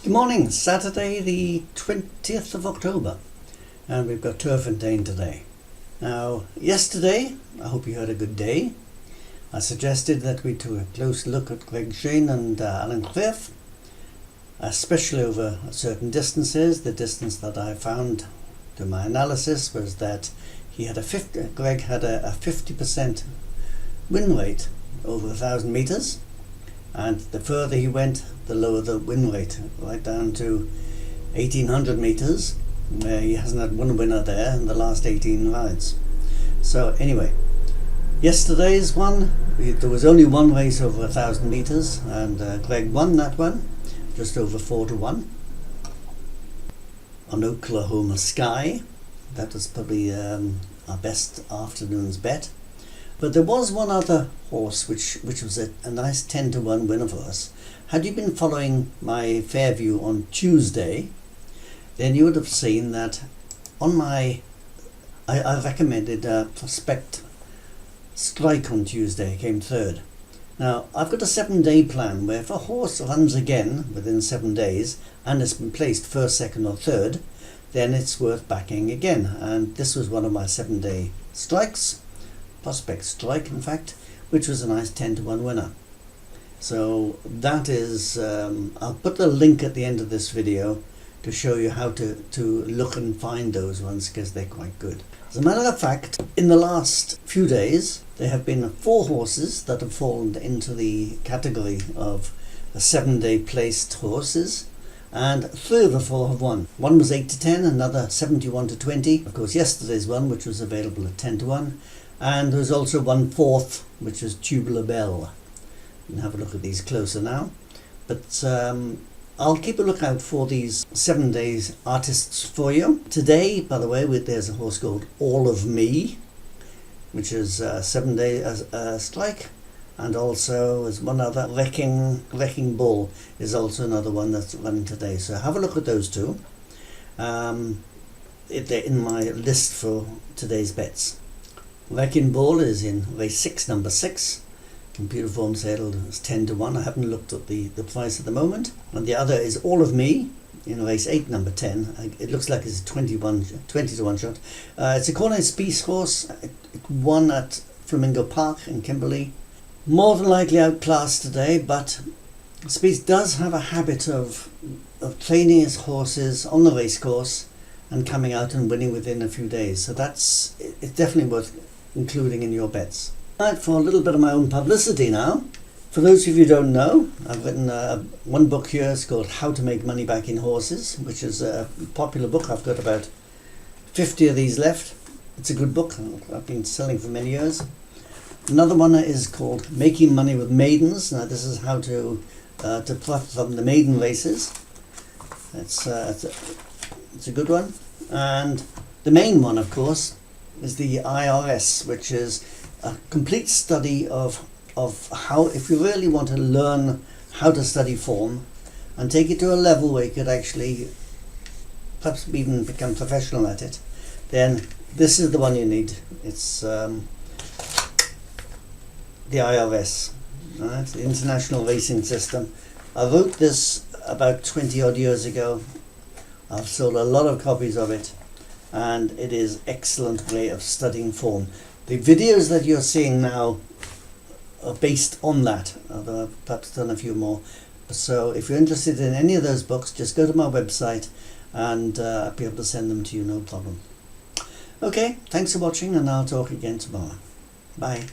Good morning, Saturday the 20th of October, and we've got Turfentine today. Now, yesterday, I hope you had a good day. I suggested that we took a close look at Greg Shane and Alan Cliff, especially over certain distances. The distance that I found to my analysis was that Greg had a 50% win rate over 1,000 metres. And the further he went, the lower the win rate, right down to 1,800 metres, where he hasn't had one winner there in the last 18 rides. So anyway, yesterday's one, there was only one race over 1,000 metres, and Greg won that one, just over 4-1 on Oklahoma Sky. That was probably our best afternoon's bet. But there was one other horse which was a nice 10-1 winner for us. Had you been following my Fairview on Tuesday, then you would have seen that on I recommended Prospect Strike on Tuesday, came third. Now, I've got a 7-day plan where if a horse runs again within 7 days and has been placed first, second or third, then it's worth backing again. And this was one of my 7-day strikes. Prospect Strike, in fact, which was a nice 10-1 winner. So that is, I'll put the link at the end of this video to show you how to look and find those ones, because they're quite good. As a matter of fact, in the last few days, there have been 4 horses that have fallen into the category of the 7-day placed horses, and 3 of the 4 have won. One was 8-10, another 71-20. Of course, yesterday's one, which was available at 10-1. And there's also 1/4, which is Tubular Bell. You can have a look at these closer now. But I'll keep a lookout for these 7 days artists for you. Today, by the way, there's a horse called All of Me, which is a 7-day strike. And also there's one other, Wrecking Bull is also another one that's running today. So have a look at those two. They're in my list for today's bets. Wrecking Bull is in race 6, number 6. Computer form said it's 10-1. I haven't looked at the price at the moment. And the other is All of Me in race 8, number 10. It looks like it's a 20-1 shot. It's a Cornet Spies horse. It won at Flamingo Park in Kimberley. More than likely outclassed today, but Spies does have a habit of training his horses on the race course and coming out and winning within a few days. So it's definitely worth including in your bets. Right, for a little bit of my own publicity now. For those of you who don't know, I've written one book here. It's called How to Make Money Back in Horses, which is a popular book. I've got about 50 of these left. It's a good book. I've been selling for many years. Another one is called Making Money with Maidens. Now this is how to profit from the maiden races. It's a good one. And the main one, of course, is the IRS, which is a complete study of how, if you really want to learn how to study form and take it to a level where you could actually perhaps even become professional at it, then this is the one you need. It's the IRS, right? The International Racing System. I wrote this about 20 odd years ago. I've sold a lot of copies of it, and it is an excellent way of studying form. The videos that you're seeing now are based on that, although I've perhaps done a few more. So if you're interested in any of those books, just go to my website and I'll be able to send them to you, no problem. Okay, thanks for watching, and I'll talk again tomorrow. Bye.